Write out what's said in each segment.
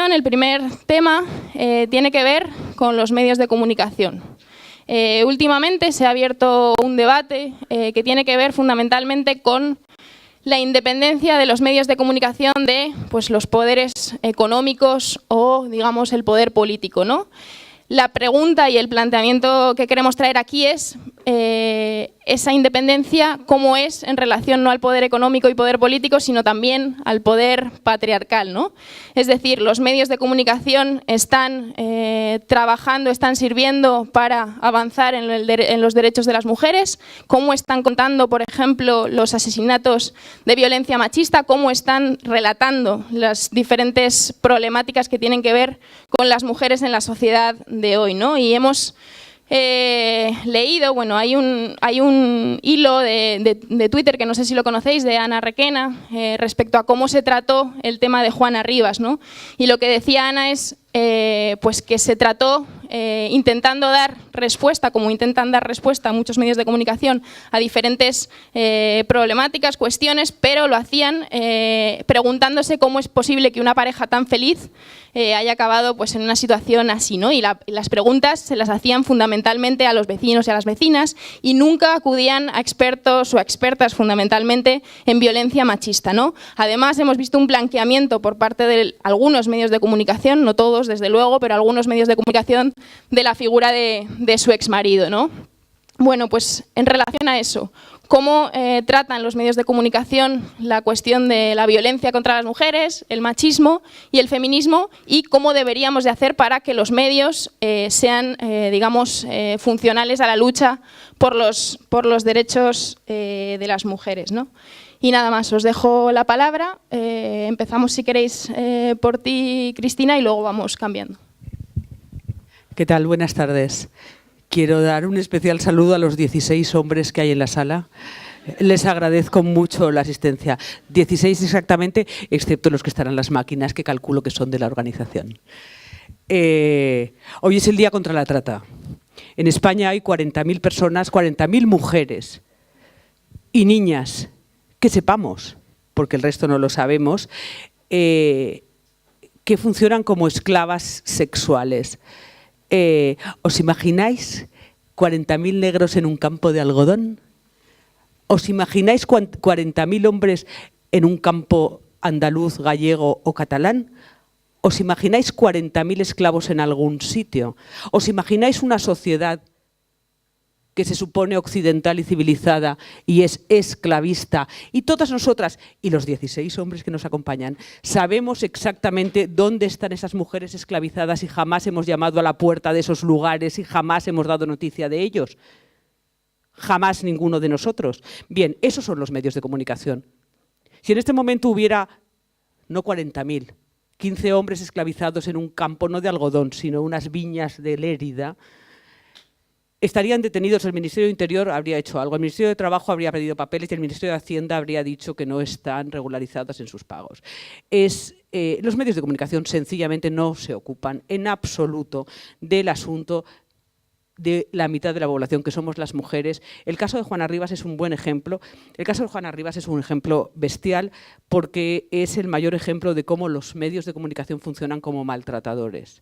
cuestión, el primer tema, tiene que ver con los medios de comunicación. Últimamente se ha abierto un debate que tiene que ver fundamentalmente con la independencia de los medios de comunicación de pues, los poderes económicos o, digamos, el poder político, ¿no? La pregunta y el planteamiento que queremos traer aquí es esa independencia, cómo es en relación no al poder económico y poder político, sino también al poder patriarcal, ¿no? Es decir, los medios de comunicación están trabajando, están sirviendo para avanzar en los derechos de las mujeres, cómo están contando, por ejemplo, los asesinatos de violencia machista, cómo están relatando las diferentes problemáticas que tienen que ver con las mujeres en la sociedad de hoy, ¿no? Y hemos leído, bueno, hay un hilo de Twitter que no sé si lo conocéis, de Ana Requena, respecto a cómo se trató el tema de Juana Rivas, ¿no? Y lo que decía Ana es pues que se trató intentando dar respuesta, como intentan dar respuesta a muchos medios de comunicación, a diferentes problemáticas, cuestiones, pero lo hacían preguntándose cómo es posible que una pareja tan feliz haya acabado pues, en una situación así, ¿no? Y las preguntas se las hacían fundamentalmente a los vecinos y a las vecinas y nunca acudían a expertos o a expertas fundamentalmente en violencia machista, ¿no? Además, hemos visto un blanqueamiento por parte de algunos medios de comunicación, no todos desde luego, pero algunos medios de comunicación, de la figura de su exmarido, ¿no? Bueno, pues en relación a eso, ¿cómo tratan los medios de comunicación la cuestión de la violencia contra las mujeres, el machismo y el feminismo y cómo deberíamos de hacer para que los medios sean, digamos, funcionales a la lucha por los derechos de las mujeres, ¿no? Y nada más, os dejo la palabra. Empezamos, si queréis, por ti, Cristina, y luego vamos cambiando. ¿Qué tal? Buenas tardes. Quiero dar un especial saludo a los 16 hombres que hay en la sala. Les agradezco mucho la asistencia. 16 exactamente, excepto los que están en las máquinas, que calculo que son de la organización. Hoy es el Día contra la Trata. En España hay 40.000 personas, 40.000 mujeres y niñas, que sepamos, porque el resto no lo sabemos, que funcionan como esclavas sexuales. ¿Os imagináis 40.000 negros en un campo de algodón? ¿Os imagináis 40.000 hombres en un campo andaluz, gallego o catalán? ¿Os imagináis 40.000 esclavos en algún sitio? ¿Os imagináis una sociedad que se supone occidental y civilizada y es esclavista? Y todas nosotras, y los 16 hombres que nos acompañan, sabemos exactamente dónde están esas mujeres esclavizadas y jamás hemos llamado a la puerta de esos lugares y jamás hemos dado noticia de ellos. Jamás ninguno de nosotros. Bien, esos son los medios de comunicación. Si en este momento hubiera, no 40.000, 15 hombres esclavizados en un campo, no de algodón, sino unas viñas de Lérida, estarían detenidos, el Ministerio de Interior habría hecho algo, el Ministerio de Trabajo habría pedido papeles y el Ministerio de Hacienda habría dicho que no están regularizadas en sus pagos. Los medios de comunicación sencillamente no se ocupan en absoluto del asunto de la mitad de la población, que somos las mujeres. El caso de Juana Rivas es un buen ejemplo. El caso de Juana Rivas es un ejemplo bestial porque es el mayor ejemplo de cómo los medios de comunicación funcionan como maltratadores.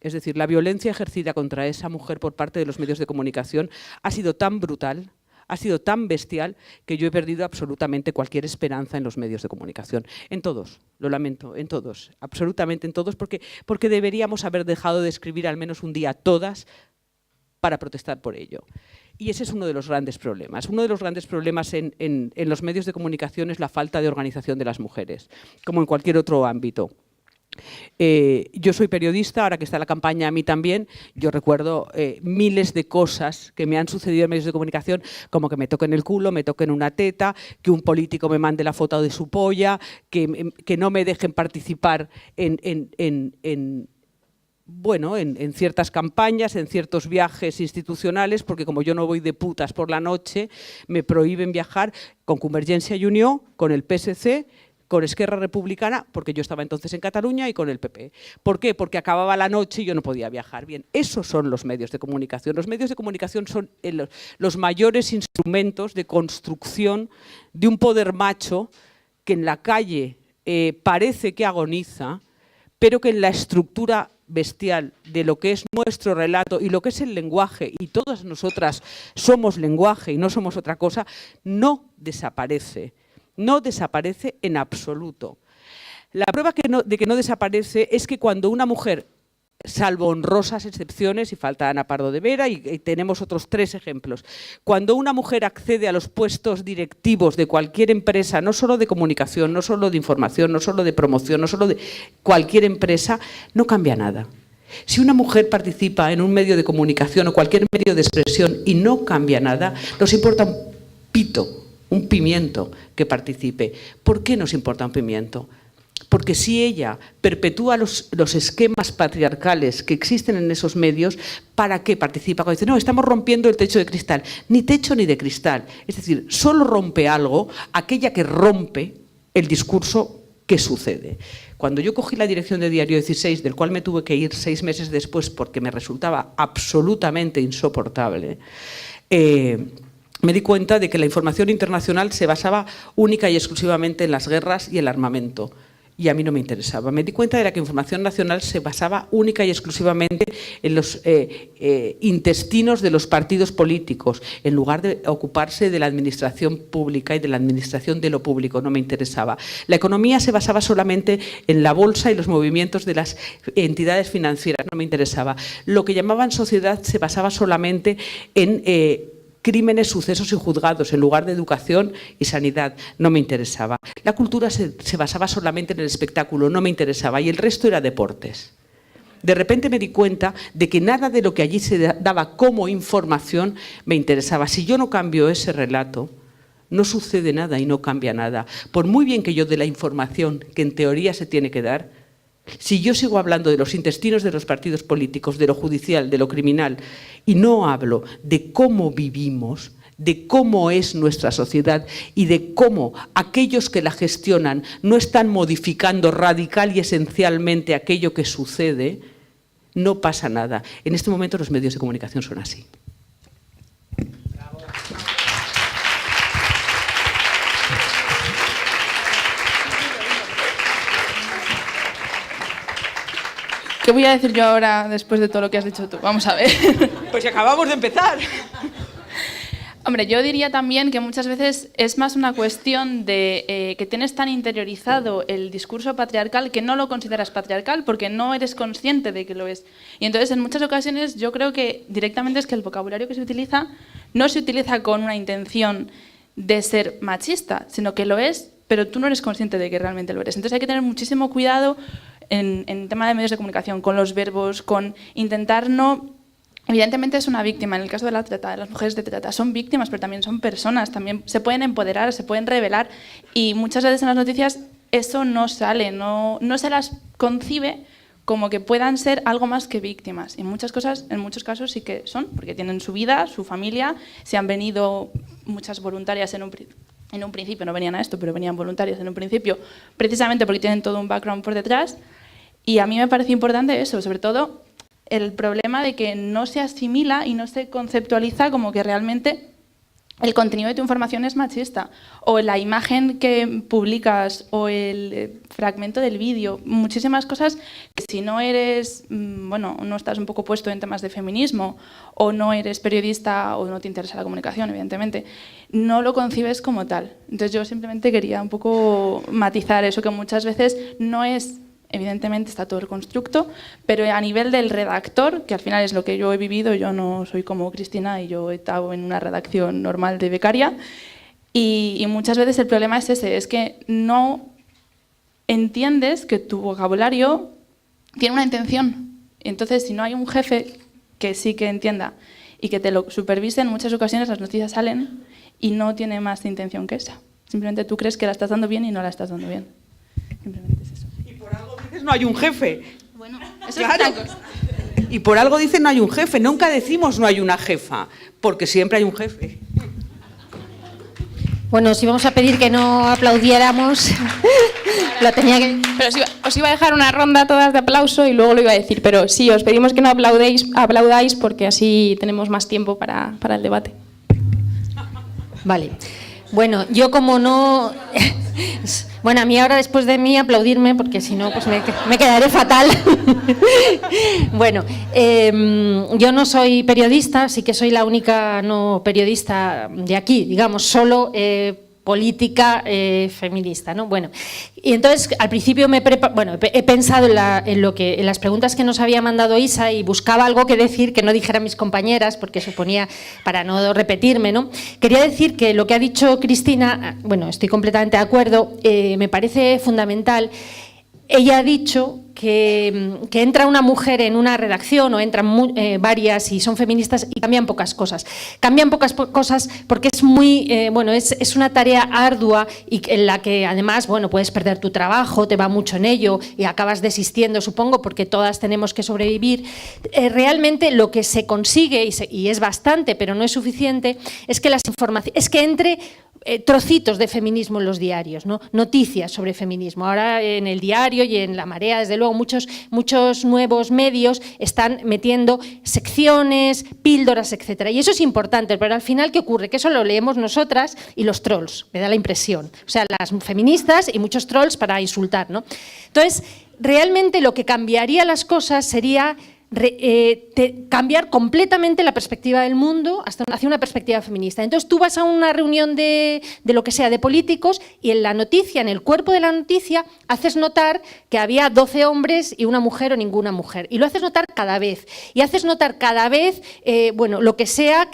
Es decir, la violencia ejercida contra esa mujer por parte de los medios de comunicación ha sido tan brutal, ha sido tan bestial, que yo he perdido absolutamente cualquier esperanza en los medios de comunicación. En todos, lo lamento, en todos, absolutamente en todos, porque deberíamos haber dejado de escribir al menos un día todas para protestar por ello. Y ese es uno de los grandes problemas. Uno de los grandes problemas en los medios de comunicación es la falta de organización de las mujeres, como en cualquier otro ámbito. Yo soy periodista, ahora que está la campaña a mí también, yo recuerdo miles de cosas que me han sucedido en medios de comunicación, como que me toquen el culo, me toquen una teta, que un político me mande la foto de su polla, que no me dejen participar en ciertas campañas, en ciertos viajes institucionales, porque como yo no voy de putas por la noche, me prohíben viajar con Convergencia i Unió, con el PSC, con Esquerra Republicana, porque yo estaba entonces en Cataluña, y con el PP. ¿Por qué? Porque acababa la noche y yo no podía viajar. Bien, esos son los medios de comunicación. Los medios de comunicación son los mayores instrumentos de construcción de un poder macho que en la calle parece que agoniza, pero que en la estructura bestial de lo que es nuestro relato y lo que es el lenguaje, y todas nosotras somos lenguaje y no somos otra cosa, no desaparece en absoluto. La prueba de que no desaparece es que cuando una mujer, salvo honrosas excepciones, y falta Ana Pardo de Vera, y tenemos otros 3 ejemplos, cuando una mujer accede a los puestos directivos de cualquier empresa, no solo de comunicación, no solo de información, no solo de promoción, no solo de cualquier empresa, no cambia nada. Si una mujer participa en un medio de comunicación o cualquier medio de expresión y no cambia nada, nos importa un pito, un pimiento que participe. ¿Por qué nos importa un pimiento? Porque si ella perpetúa los esquemas patriarcales que existen en esos medios, ¿para qué participa? Cuando dice, no, estamos rompiendo el techo de cristal. Ni techo ni de cristal. Es decir, solo rompe algo aquella que rompe el discurso que sucede. Cuando yo cogí la dirección de Diario 16, del cual me tuve que ir 6 meses después porque me resultaba absolutamente insoportable, me di cuenta de que la información internacional se basaba única y exclusivamente en las guerras y el armamento. Y a mí no me interesaba. Me di cuenta de que la información nacional se basaba única y exclusivamente en los intestinos de los partidos políticos, en lugar de ocuparse de la administración pública y de la administración de lo público. No me interesaba. La economía se basaba solamente en la bolsa y los movimientos de las entidades financieras. No me interesaba. Lo que llamaban sociedad se basaba solamente en crímenes, sucesos y juzgados, en lugar de educación y sanidad. No me interesaba. La cultura se basaba solamente en el espectáculo, no me interesaba, y el resto era deportes. De repente me di cuenta de que nada de lo que allí se daba como información me interesaba. Si yo no cambio ese relato, no sucede nada y no cambia nada. Por muy bien que yo dé la información que en teoría se tiene que dar, si yo sigo hablando de los intestinos de los partidos políticos, de lo judicial, de lo criminal, y no hablo de cómo vivimos, de cómo es nuestra sociedad y de cómo aquellos que la gestionan no están modificando radical y esencialmente aquello que sucede, no pasa nada. En este momento los medios de comunicación son así. ¿Qué voy a decir yo ahora después de todo lo que has dicho tú? Vamos a ver. Pues acabamos de empezar. Hombre, yo diría también que muchas veces es más una cuestión de que tienes tan interiorizado el discurso patriarcal que no lo consideras patriarcal porque no eres consciente de que lo es. Y entonces en muchas ocasiones yo creo que directamente es que el vocabulario que se utiliza no se utiliza con una intención de ser machista, sino que lo es, pero tú no eres consciente de que realmente lo eres. Entonces hay que tener muchísimo cuidado en tema de medios de comunicación, con los verbos, con intentar no... Evidentemente es una víctima, en el caso de la trata, de las mujeres de trata, son víctimas, pero también son personas, también se pueden empoderar, se pueden revelar, y muchas veces en las noticias eso no sale, no se las concibe como que puedan ser algo más que víctimas. Y en muchos casos sí que son, porque tienen su vida, su familia, se han venido muchas voluntarias en un principio, no venían a esto, pero venían voluntarias en un principio, precisamente porque tienen todo un background por detrás. Y a mí me parece importante eso, sobre todo el problema de que no se asimila y no se conceptualiza como que realmente el contenido de tu información es machista, o la imagen que publicas, o el fragmento del vídeo, muchísimas cosas que si no eres, bueno, no estás un poco puesto en temas de feminismo, o no eres periodista, o no te interesa la comunicación, evidentemente, no lo concibes como tal. Entonces yo simplemente quería un poco matizar eso, que muchas veces no es... Evidentemente está todo el constructo, pero a nivel del redactor, que al final es lo que yo he vivido, yo no soy como Cristina y yo he estado en una redacción normal de becaria, y muchas veces el problema es ese, es que no entiendes que tu vocabulario tiene una intención. Entonces, si no hay un jefe que sí que entienda y que te lo supervise, en muchas ocasiones las noticias salen y no tiene más intención que esa. Simplemente tú crees que la estás dando bien y no la estás dando bien. Simplemente es eso. No hay un jefe. Bueno, eso claro. es otra cosa. Y por algo dicen no hay un jefe. Nunca decimos no hay una jefa, porque siempre hay un jefe. Bueno, si vamos a pedir que no aplaudiéramos, lo tenía que... Pero os iba a dejar una ronda todas de aplauso y luego lo iba a decir, pero sí, os pedimos que no aplaudáis porque así tenemos más tiempo para el debate. Vale. Bueno, yo como no... Bueno, a mí ahora después de mí aplaudirme, porque si no pues me quedaré fatal. Bueno, yo no soy periodista, sí que soy la única no periodista de aquí, digamos, solo política feminista, ¿no? Bueno, y entonces al principio he pensado en las preguntas que nos había mandado Isa y buscaba algo que decir que no dijeran mis compañeras, porque suponía, para no repetirme, ¿no? Quería decir que lo que ha dicho Cristina, bueno, estoy completamente de acuerdo, me parece fundamental. Ella ha dicho que entra una mujer en una redacción o entran varias y son feministas y cambian pocas cosas. Cambian pocas cosas porque es muy, es una tarea ardua y en la que además, bueno, puedes perder tu trabajo, te va mucho en ello y acabas desistiendo, supongo, porque todas tenemos que sobrevivir. Realmente lo que se consigue, y es bastante, pero no es suficiente, es que entre trocitos de feminismo en los diarios, ¿no? Noticias sobre feminismo. Ahora en El Diario y en La Marea, desde luego, muchos nuevos medios están metiendo secciones, píldoras, etcétera. Y eso es importante, pero al final, ¿qué ocurre? Que eso lo leemos nosotras y los trolls, me da la impresión. O sea, las feministas y muchos trolls para insultar, ¿no? Entonces, realmente lo que cambiaría las cosas sería cambiar completamente la perspectiva del mundo hacia una perspectiva feminista. Entonces tú vas a una reunión de lo que sea, de políticos, y en la noticia, en el cuerpo de la noticia, haces notar que había 12 hombres y una mujer o ninguna mujer. Y lo haces notar cada vez. Y haces notar cada vez, lo que sea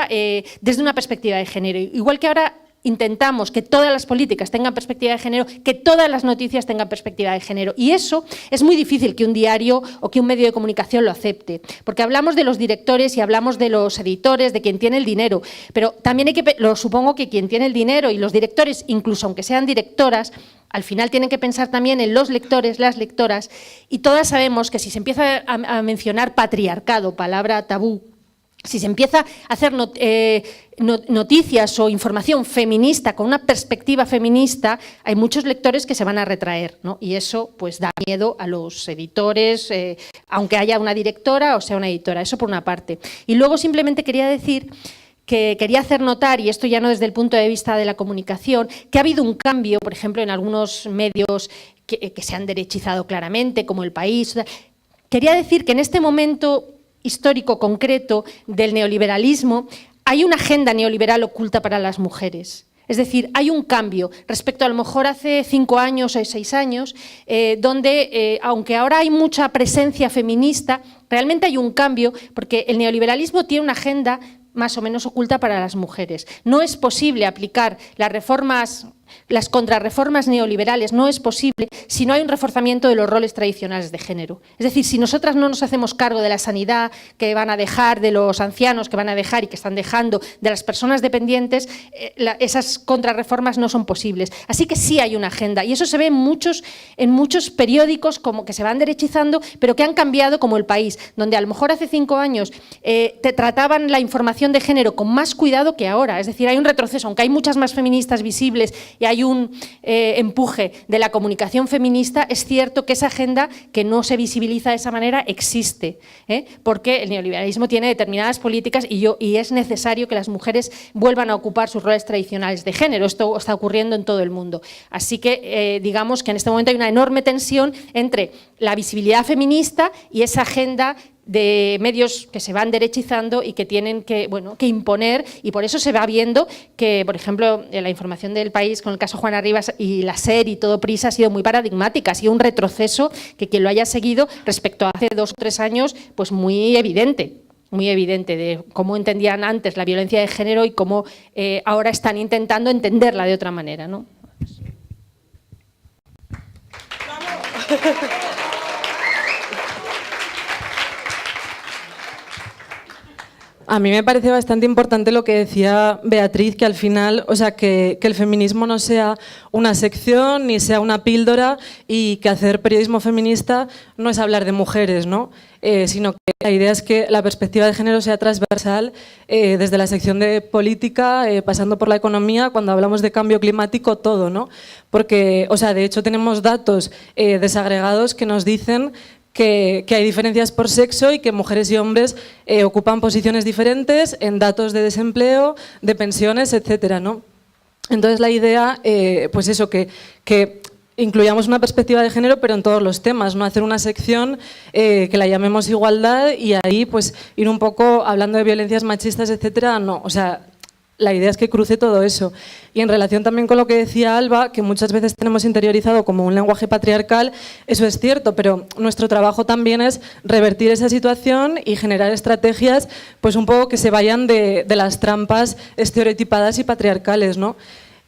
desde una perspectiva de género. Igual que ahora intentamos que todas las políticas tengan perspectiva de género, que todas las noticias tengan perspectiva de género. Y eso es muy difícil que un diario o que un medio de comunicación lo acepte, porque hablamos de los directores y hablamos de los editores, de quien tiene el dinero, pero también supongo que quien tiene el dinero y los directores, incluso aunque sean directoras, al final tienen que pensar también en los lectores, las lectoras, y todas sabemos que si se empieza a mencionar patriarcado, palabra tabú, si se empieza a hacer noticias o información feminista con una perspectiva feminista, hay muchos lectores que se van a retraer, ¿no? Y eso pues da miedo a los editores, aunque haya una directora o sea una editora. Eso por una parte. Y luego simplemente quería decir que quería hacer notar, y esto ya no desde el punto de vista de la comunicación, que ha habido un cambio, por ejemplo, en algunos medios que se han derechizado claramente, como El País. Quería decir que en este momento histórico concreto del neoliberalismo, hay una agenda neoliberal oculta para las mujeres. Es decir, hay un cambio respecto a lo mejor hace 5 años o 6 años, donde, aunque ahora hay mucha presencia feminista, realmente hay un cambio porque el neoliberalismo tiene una agenda más o menos oculta para las mujeres. No es posible aplicar las contrarreformas neoliberales, no es posible si no hay un reforzamiento de los roles tradicionales de género. Es decir, si nosotras no nos hacemos cargo de la sanidad que van a dejar, de los ancianos que van a dejar y que están dejando, de las personas dependientes, esas contrarreformas no son posibles. Así que sí hay una agenda, y eso se ve en muchos periódicos como que se van derechizando, pero que han cambiado, como El País, donde a lo mejor hace 5 años te trataban la información de género con más cuidado que ahora. Es decir, hay un retroceso, aunque hay muchas más feministas visibles y hay un empuje de la comunicación feminista, es cierto que esa agenda que no se visibiliza de esa manera existe, porque el neoliberalismo tiene determinadas políticas y es necesario que las mujeres vuelvan a ocupar sus roles tradicionales de género. Esto está ocurriendo en todo el mundo. Así que digamos que en este momento hay una enorme tensión entre la visibilidad feminista y esa agenda de medios que se van derechizando y que tienen que imponer, y por eso se va viendo que, por ejemplo, la información del País con el caso Juana Rivas y la SER y todo Prisa ha sido muy paradigmática, ha sido un retroceso que quien lo haya seguido respecto a hace 2 o 3 años, pues muy evidente de cómo entendían antes la violencia de género y cómo ahora están intentando entenderla de otra manera, ¿no? A mí me parece bastante importante lo que decía Beatriz, que al final, o sea, que el feminismo no sea una sección ni sea una píldora, y que hacer periodismo feminista no es hablar de mujeres, ¿no? Sino que la idea es que la perspectiva de género sea transversal, desde la sección de política, pasando por la economía, cuando hablamos de cambio climático, todo, ¿no? Porque, o sea, de hecho tenemos datos desagregados que nos dicen que hay diferencias por sexo y que mujeres y hombres ocupan posiciones diferentes en datos de desempleo, de pensiones, etcétera, ¿no? Entonces la idea, pues eso, que incluyamos una perspectiva de género, pero en todos los temas, no hacer una sección que la llamemos igualdad y ahí pues ir un poco hablando de violencias machistas, etcétera, no, o sea, la idea es que cruce todo eso. Y en relación también con lo que decía Alba, que muchas veces tenemos interiorizado como un lenguaje patriarcal, eso es cierto, pero nuestro trabajo también es revertir esa situación y generar estrategias pues un poco que se vayan de las trampas estereotipadas y patriarcales, ¿no?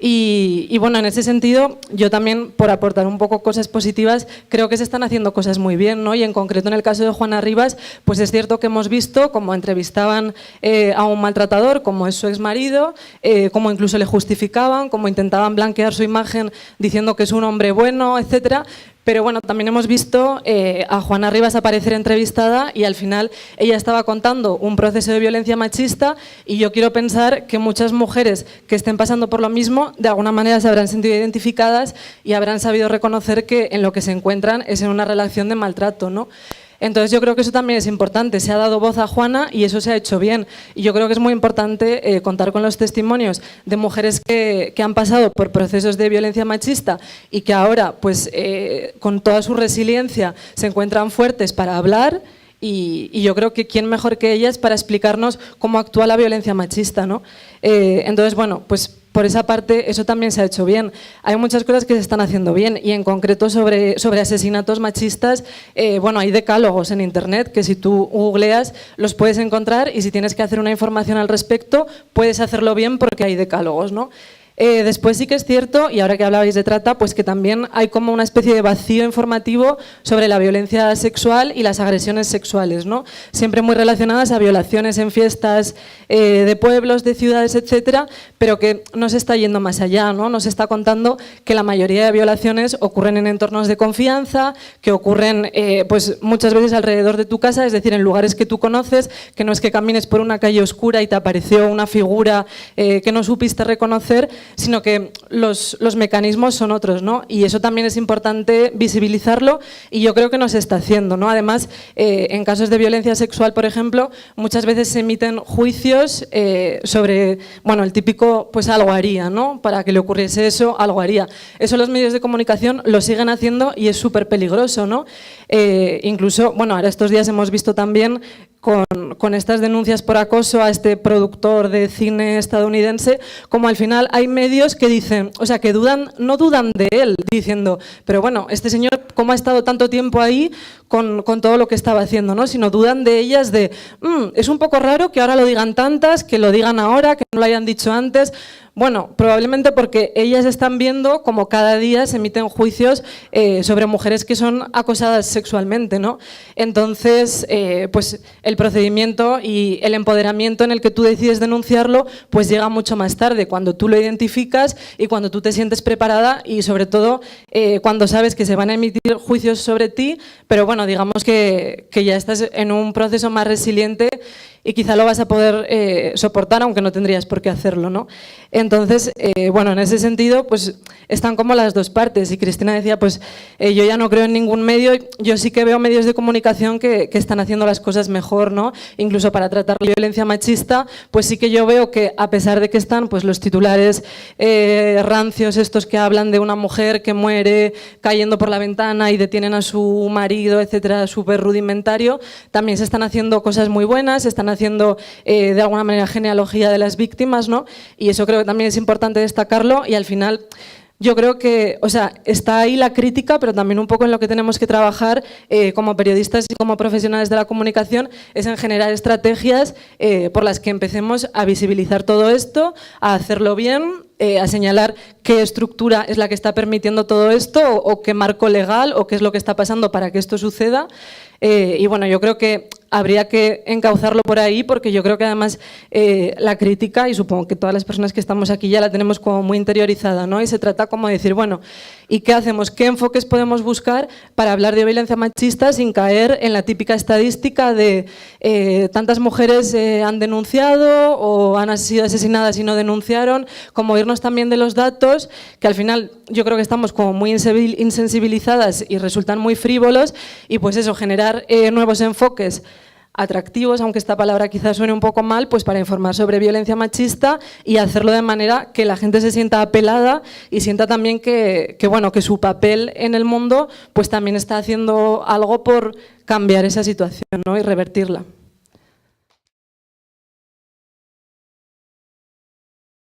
Y bueno, en ese sentido, yo también, por aportar un poco cosas positivas, creo que se están haciendo cosas muy bien, ¿no? Y en concreto en el caso de Juana Rivas, pues es cierto que hemos visto cómo entrevistaban a un maltratador, como es su exmarido, cómo incluso le justificaban, cómo intentaban blanquear su imagen diciendo que es un hombre bueno, etcétera. Pero bueno, también hemos visto a Juana Rivas aparecer entrevistada y al final ella estaba contando un proceso de violencia machista y yo quiero pensar que muchas mujeres que estén pasando por lo mismo de alguna manera se habrán sentido identificadas y habrán sabido reconocer que en lo que se encuentran es en una relación de maltrato, ¿no? Entonces yo creo que eso también es importante, se ha dado voz a Juana y eso se ha hecho bien. Y yo creo que es muy importante contar con los testimonios de mujeres que han pasado por procesos de violencia machista y que ahora, pues con toda su resiliencia, se encuentran fuertes para hablar. Y yo creo que quién mejor que ellas para explicarnos cómo actúa la violencia machista, ¿no? Entonces, bueno, pues por esa parte eso también se ha hecho bien. Hay muchas cosas que se están haciendo bien y en concreto sobre asesinatos machistas, bueno, hay decálogos en internet que si tú googleas los puedes encontrar y si tienes que hacer una información al respecto puedes hacerlo bien porque hay decálogos, ¿no? Después sí que es cierto, y ahora que hablabais de trata, pues que también hay como una especie de vacío informativo sobre la violencia sexual y las agresiones sexuales, ¿no? Siempre muy relacionadas a violaciones en fiestas de pueblos, de ciudades, etcétera, pero que no se está yendo más allá, ¿no? Nos está contando que la mayoría de violaciones ocurren en entornos de confianza, que ocurren pues muchas veces alrededor de tu casa, es decir, en lugares que tú conoces, que no es que camines por una calle oscura y te apareció una figura que no supiste reconocer, sino que los mecanismos son otros, ¿no? Y eso también es importante visibilizarlo y yo creo que no se está haciendo, ¿no? Además, en casos de violencia sexual, por ejemplo, muchas veces se emiten juicios sobre, bueno, el típico, pues algo haría, ¿no? Para que le ocurriese eso, algo haría. Eso los medios de comunicación lo siguen haciendo y es súper peligroso, ¿no? Incluso, bueno, ahora estos días hemos visto también con estas denuncias por acoso a este productor de cine estadounidense, como al final hay medios que dicen, o sea, que no dudan de él, diciendo, pero bueno, este señor, ¿cómo ha estado tanto tiempo ahí con todo lo que estaba haciendo, ¿no? Sino dudan de ellas de, es un poco raro que ahora lo digan tantas, que lo digan ahora, que no lo hayan dicho antes. Bueno, probablemente porque ellas están viendo como cada día se emiten juicios sobre mujeres que son acosadas sexualmente, ¿no? Entonces, pues el procedimiento y el empoderamiento en el que tú decides denunciarlo, pues llega mucho más tarde, cuando tú lo identificas y cuando tú te sientes preparada y sobre todo cuando sabes que se van a emitir juicios sobre ti, pero bueno, digamos que ya estás en un proceso más resiliente y quizá lo vas a poder soportar, aunque no tendrías por qué hacerlo, ¿no? Entonces, bueno, en ese sentido, pues están como las dos partes. Y Cristina decía, pues yo ya no creo en ningún medio, yo sí que veo medios de comunicación que están haciendo las cosas mejor, ¿no? Incluso para tratar la violencia machista, pues sí que yo veo que a pesar de que están pues los titulares rancios, estos que hablan de una mujer que muere cayendo por la ventana y detienen a su marido, etcétera, súper rudimentario, también se están haciendo cosas muy buenas, se están haciendo de alguna manera genealogía de las víctimas, ¿no? Y eso creo que también es importante destacarlo y al final yo creo que, o sea, está ahí la crítica, pero también un poco en lo que tenemos que trabajar como periodistas y como profesionales de la comunicación es en generar estrategias por las que empecemos a visibilizar todo esto, a hacerlo bien, a señalar qué estructura es la que está permitiendo todo esto o qué marco legal o qué es lo que está pasando para que esto suceda. Y bueno, yo creo que habría que encauzarlo por ahí porque yo creo que además la crítica, y supongo que todas las personas que estamos aquí ya la tenemos como muy interiorizada, ¿no? Y se trata como de decir, bueno, ¿y qué hacemos? ¿Qué enfoques podemos buscar para hablar de violencia machista sin caer en la típica estadística de tantas mujeres han denunciado o han sido asesinadas y no denunciaron? Como irnos también de los datos, que al final yo creo que estamos como muy insensibilizadas y resultan muy frívolos, y pues eso, generar nuevos enfoques atractivos, aunque esta palabra quizás suene un poco mal, pues para informar sobre violencia machista y hacerlo de manera que la gente se sienta apelada y sienta también que bueno, que su papel en el mundo pues también está haciendo algo por cambiar esa situación, ¿no? Y revertirla.